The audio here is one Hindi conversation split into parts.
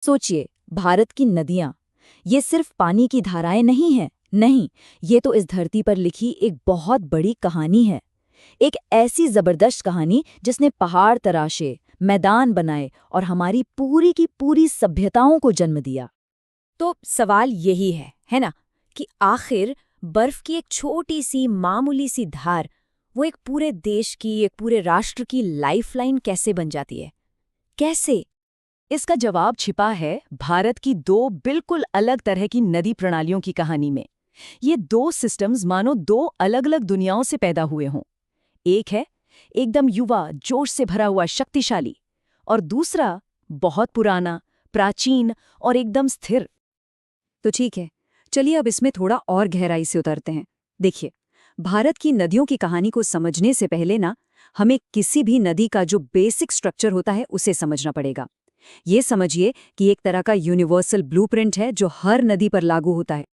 सोचिए, भारत की नदियां, ये सिर्फ पानी की धाराएं नहीं हैं। नहीं, ये तो इस धरती पर लिखी एक बहुत बड़ी कहानी है। एक ऐसी जबरदस्त कहानी जिसने पहाड़ तराशे, मैदान बनाए और हमारी पूरी की पूरी सभ्यताओं को जन्म दिया। तो सवाल यही है ना, कि आखिर बर्फ की एक छोटी सी मामूली सी धार वो एक पूरे देश की, एक पूरे राष्ट्र की लाइफलाइन कैसे बन जाती है? कैसे? इसका जवाब छिपा है भारत की दो बिल्कुल अलग तरह की नदी प्रणालियों की कहानी में। ये दो सिस्टम्स मानो दो अलग अलग दुनियाओं से पैदा हुए हों। एक है एकदम युवा, जोश से भरा हुआ, शक्तिशाली, और दूसरा बहुत पुराना, प्राचीन और एकदम स्थिर। तो ठीक है, चलिए अब इसमें थोड़ा और गहराई से उतरते हैं। देखिए, भारत की नदियों की कहानी को समझने से पहले ना, हमें किसी भी नदी का जो बेसिक स्ट्रक्चर होता है उसे समझना पड़ेगा। ये समझिए कि एक तरह का यूनिवर्सल ब्लूप्रिंट है जो हर नदी पर लागू होता है।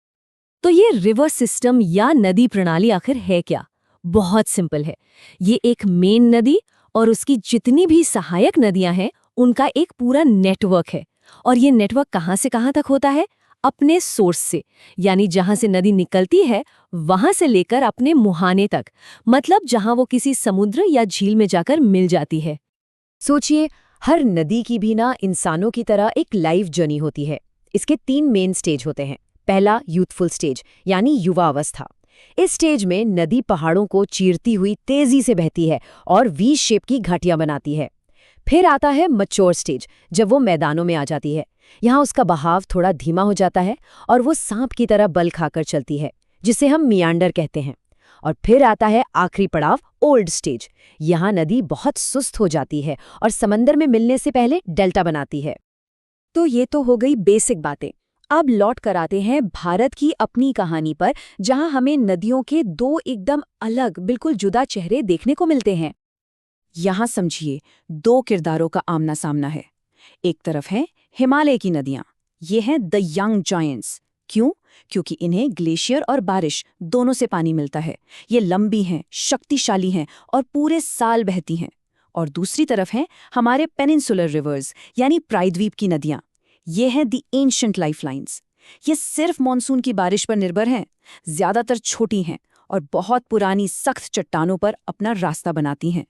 तो ये रिवर सिस्टम या नदी प्रणाली आखिर है क्या? बहुत सिंपल है। ये एक मेन नदी और उसकी जितनी भी सहायक नदियां हैं, उनका एक पूरा नेटवर्क है। और ये नेटवर्क कहाँ से कहाँ तक होता है? अपने सोर्स से, यानी जहां से नदी निकलती है वहां से लेकर अपने मुहाने तक, मतलब जहां वो किसी समुद्र या झील में जाकर मिल जाती है। सोचिए, हर नदी की भी ना इंसानों की तरह एक लाइफ जर्नी होती है। इसके 3 मेन स्टेज होते हैं। पहला यूथफुल स्टेज, यानी युवा अवस्था। इस स्टेज में नदी पहाड़ों को चीरती हुई तेजी से बहती है और वी शेप की घाटियां बनाती है। फिर आता है मैच्योर स्टेज, जब वो मैदानों में आ जाती है। यहाँ उसका बहाव थोड़ा धीमा हो जाता है और वो सांप की तरह बल खाकर चलती है, जिसे हम मियांडर कहते हैं। और फिर आता है आखिरी पड़ाव, ओल्ड स्टेज। यहाँ नदी बहुत सुस्त हो जाती है और समंदर में मिलने से पहले डेल्टा बनाती है। तो ये तो हो गई बेसिक बातें। अब लौट कर आते हैं भारत की अपनी कहानी पर, जहां हमें नदियों के दो एकदम अलग, बिल्कुल जुदा चेहरे देखने को मिलते हैं। यहाँ समझिए, दो किरदारों का आमना सामना है। एक तरफ है हिमालय की नदियां। ये हैं द यंग जायंट्स। क्यों? क्योंकि इन्हें ग्लेशियर और बारिश दोनों से पानी मिलता है। ये लंबी हैं, शक्तिशाली हैं और पूरे साल बहती हैं। और दूसरी तरफ हैं हमारे पेनिनसुलर रिवर्स, यानी प्रायद्वीप की नदियां। ये हैं द एंशिएंट लाइफलाइंस। ये सिर्फ मॉनसून की बारिश पर निर्भर हैं, ज्यादातर छोटी हैं और बहुत पुरानी सख्त चट्टानों पर अपना रास्ता बनाती हैं।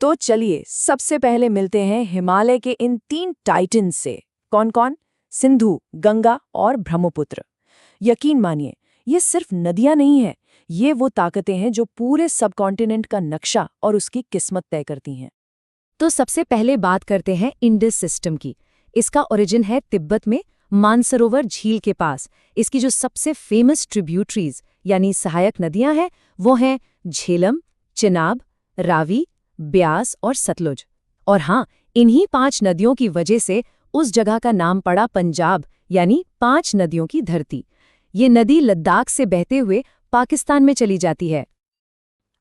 तो चलिए सबसे पहले मिलते हैं हिमालय के इन 3 टाइटन्स से। कौन कौन? सिंधु, गंगा और ब्रह्मपुत्र। यकीन मानिए, ये सिर्फ नदियां नहीं हैं, ये वो ताकतें हैं जो पूरे सबकॉन्टिनेंट का नक्शा और उसकी किस्मत तय करती हैं। तो सबसे पहले बात करते हैं इंडस सिस्टम की। इसका ओरिजिन है तिब्बत में, मानसरोवर झील के पास। इसकी जो सबसे फेमस ट्रिब्यूटरीज यानी सहायक नदियां हैं, वो हैं झेलम, चिनाब, रावी, ब्यास और सतलुज। और हाँ, इन्हीं 5 नदियों की वजह से उस जगह का नाम पड़ा पंजाब, यानी 5 नदियों की धरती। ये नदी लद्दाख से बहते हुए पाकिस्तान में चली जाती है।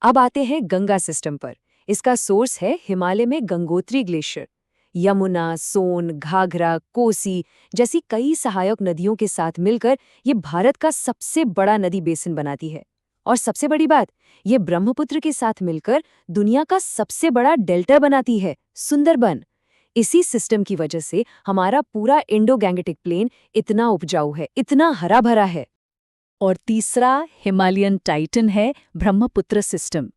अब आते हैं गंगा सिस्टम पर। इसका सोर्स है हिमालय में गंगोत्री ग्लेशियर। यमुना, सोन, घाघरा, कोसी जैसी कई सहायक नदियों के साथ मिलकर ये भारत का सबसे बड़ा नदी बेसिन बनाती है। और सबसे बड़ी बात, ये ब्रह्मपुत्र के साथ मिलकर दुनिया का सबसे बड़ा डेल्टा बनाती है, सुंदरबन। इसी सिस्टम की वजह से हमारा पूरा इंडो गैंगेटिक प्लेन इतना उपजाऊ है, इतना हरा भरा है। और तीसरा हिमालयन टाइटन है ब्रह्मपुत्र सिस्टम।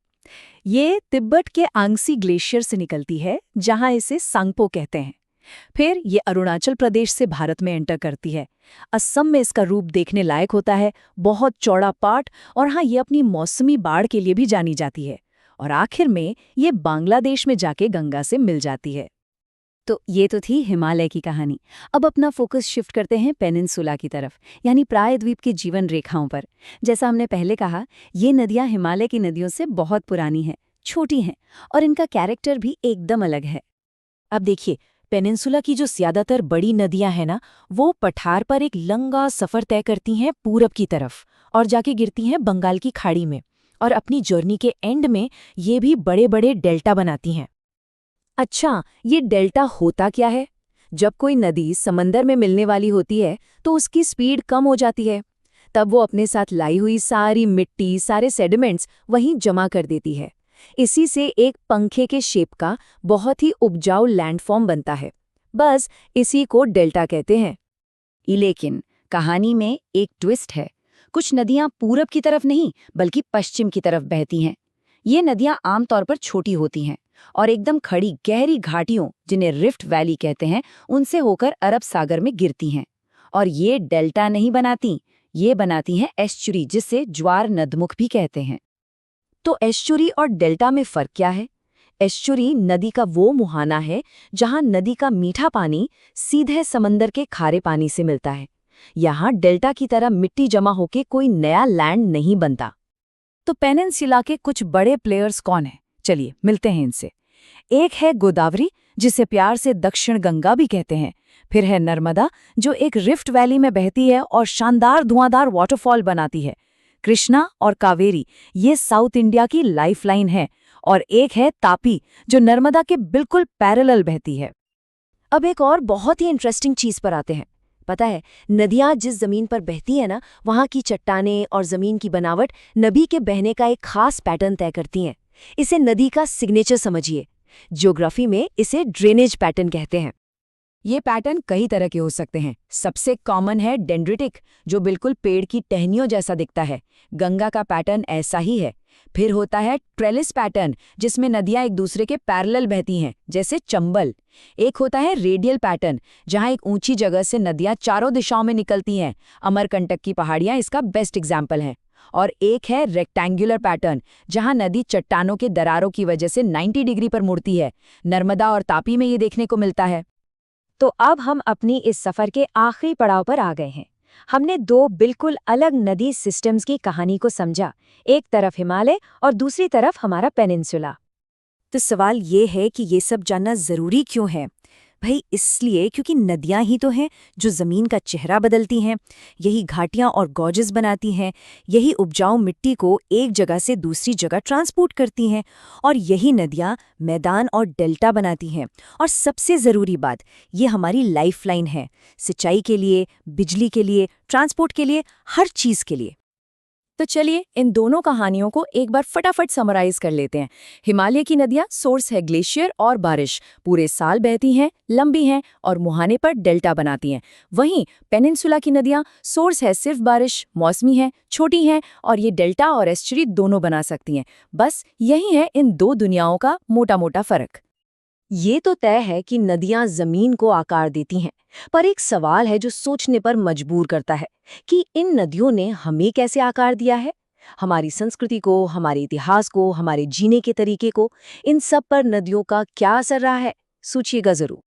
ये तिब्बत के आंगसी ग्लेशियर से निकलती है, जहां इसे सांगपो कहते हैं। फिर ये अरुणाचल प्रदेश से भारत में एंटर करती है। असम में इसका रूप देखने लायक होता है, बहुत चौड़ा पाट, और हाँ, ये अपनी मौसमी बाढ़ के लिए भी जानी जाती है। और आखिर में ये बांग्लादेश में जाके गंगा से मिल जाती है। तो ये तो थी हिमालय की कहानी। अब अपना फोकस शिफ्ट करते हैं पेनिनसुला की तरफ, यानी प्रायद्वीप की जीवन रेखाओं पर। जैसा हमने पहले कहा, ये नदियां हिमालय की नदियों से बहुत पुरानी हैं, छोटी हैं, और इनका कैरेक्टर भी एकदम अलग है। अब देखिए, पेनिनसुला की जो ज्यादातर बड़ी नदियां हैं ना, वो पठार पर एक लंबा सफर तय करती हैं पूरब की तरफ और जाके गिरती हैं बंगाल की खाड़ी में। और अपनी जर्नी के एंड में ये भी बड़े बड़े डेल्टा बनाती हैं। अच्छा, ये डेल्टा होता क्या है? जब कोई नदी समंदर में मिलने वाली होती है तो उसकी स्पीड कम हो जाती है। तब वो अपने साथ लाई हुई सारी मिट्टी, सारे सेडिमेंट्स वहीं जमा कर देती है। इसी से एक पंखे के शेप का बहुत ही उपजाऊ लैंडफॉर्म बनता है। बस इसी को डेल्टा कहते हैं। लेकिन कहानी में एक ट्विस्ट है। कुछ नदियां पूरब की तरफ नहीं बल्कि पश्चिम की तरफ बहती हैं। ये नदियां आमतौर पर छोटी होती हैं और एकदम खड़ी गहरी घाटियों, जिन्हें रिफ्ट वैली कहते हैं, उनसे होकर अरब सागर में गिरती हैं। और ये डेल्टा नहीं बनाती, ये बनाती हैं एस्चुरी, जिसे ज्वार नदमुख भी कहते हैं। तो एस्चुरी और डेल्टा में फर्क क्या है? एस्चुरी नदी का वो मुहाना है जहां नदी का मीठा पानी सीधे समंदर के खारे पानी से मिलता है। यहाँ डेल्टा की तरह मिट्टी जमा होके कोई नया लैंड नहीं बनता। तो पेनिनसुला के कुछ बड़े प्लेयर्स कौन हैं? चलिए मिलते हैं इनसे। एक है गोदावरी, जिसे प्यार से दक्षिण गंगा भी कहते हैं। फिर है नर्मदा, जो एक रिफ्ट वैली में बहती है और शानदार धुआंधार वाटरफॉल बनाती है। कृष्णा और कावेरी, ये साउथ इंडिया की लाइफलाइन है। और एक है तापी, जो नर्मदा के बिल्कुल पैरेलल बहती है। अब एक और बहुत ही इंटरेस्टिंग चीज पर आते हैं। पता है, नदियां जिस जमीन पर बहती है ना, वहां की चट्टानें और जमीन की बनावट नदी के बहने का एक खास पैटर्न तय करती हैं। इसे नदी का सिग्नेचर समझिए। ज्योग्राफी में इसे ड्रेनेज पैटर्न कहते हैं। ये पैटर्न कई तरह के हो सकते हैं। सबसे कॉमन है डेंड्रिटिक, जो बिल्कुल पेड़ की टहनियों जैसा दिखता है। गंगा का पैटर्न ऐसा ही है। फिर होता है ट्रेलिस पैटर्न, जिसमें नदियां एक दूसरे के पैरेलल बहती हैं, जैसे चंबल। एक होता है रेडियल पैटर्न, जहां एक ऊंची जगह से नदियां चारों दिशाओं में निकलती हैं। अमरकंटक की पहाड़ियां इसका बेस्ट एग्जाम्पल हैं। और एक है रेक्टेंगुलर पैटर्न, जहां नदी चट्टानों के दरारों की वजह से 90 डिग्री पर मुड़ती है। नर्मदा और तापी में ये देखने को मिलता है। तो अब हम अपनी इस सफर के आखिरी पड़ाव पर आ गए हैं। हमने दो बिल्कुल अलग नदी सिस्टम्स की कहानी को समझा, एक तरफ हिमालय और दूसरी तरफ हमारा पेनिनसुला। तो सवाल ये है कि ये सब जानना जरूरी क्यों है? भाई इसलिए क्योंकि नदियां ही तो हैं जो जमीन का चेहरा बदलती हैं। यही घाटियां और गॉर्जेस बनाती हैं। यही उपजाऊ मिट्टी को एक जगह से दूसरी जगह ट्रांसपोर्ट करती हैं। और यही नदियां मैदान और डेल्टा बनाती हैं। और सबसे ज़रूरी बात, ये हमारी लाइफलाइन है, सिंचाई के लिए, बिजली के लिए, ट्रांसपोर्ट के लिए, हर चीज़ के लिए। तो चलिए इन दोनों कहानियों को एक बार फटाफट समराइज कर लेते हैं। हिमालय की नदियां सोर्स है ग्लेशियर और बारिश, पूरे साल बहती हैं, लंबी हैं और मुहाने पर डेल्टा बनाती हैं। वहीं पेनिनसुला की नदियां सोर्स है सिर्फ बारिश, मौसमी हैं, छोटी हैं और ये डेल्टा और एस्चुरी दोनों बना सकती हैं। बस यही है इन दो दुनियाओं का मोटा मोटा फर्क। ये तो तय है कि नदियां जमीन को आकार देती हैं, पर एक सवाल है जो सोचने पर मजबूर करता है कि इन नदियों ने हमें कैसे आकार दिया है। हमारी संस्कृति को, हमारे इतिहास को, हमारे जीने के तरीके को, इन सब पर नदियों का क्या असर रहा है? सोचिएगा जरूर।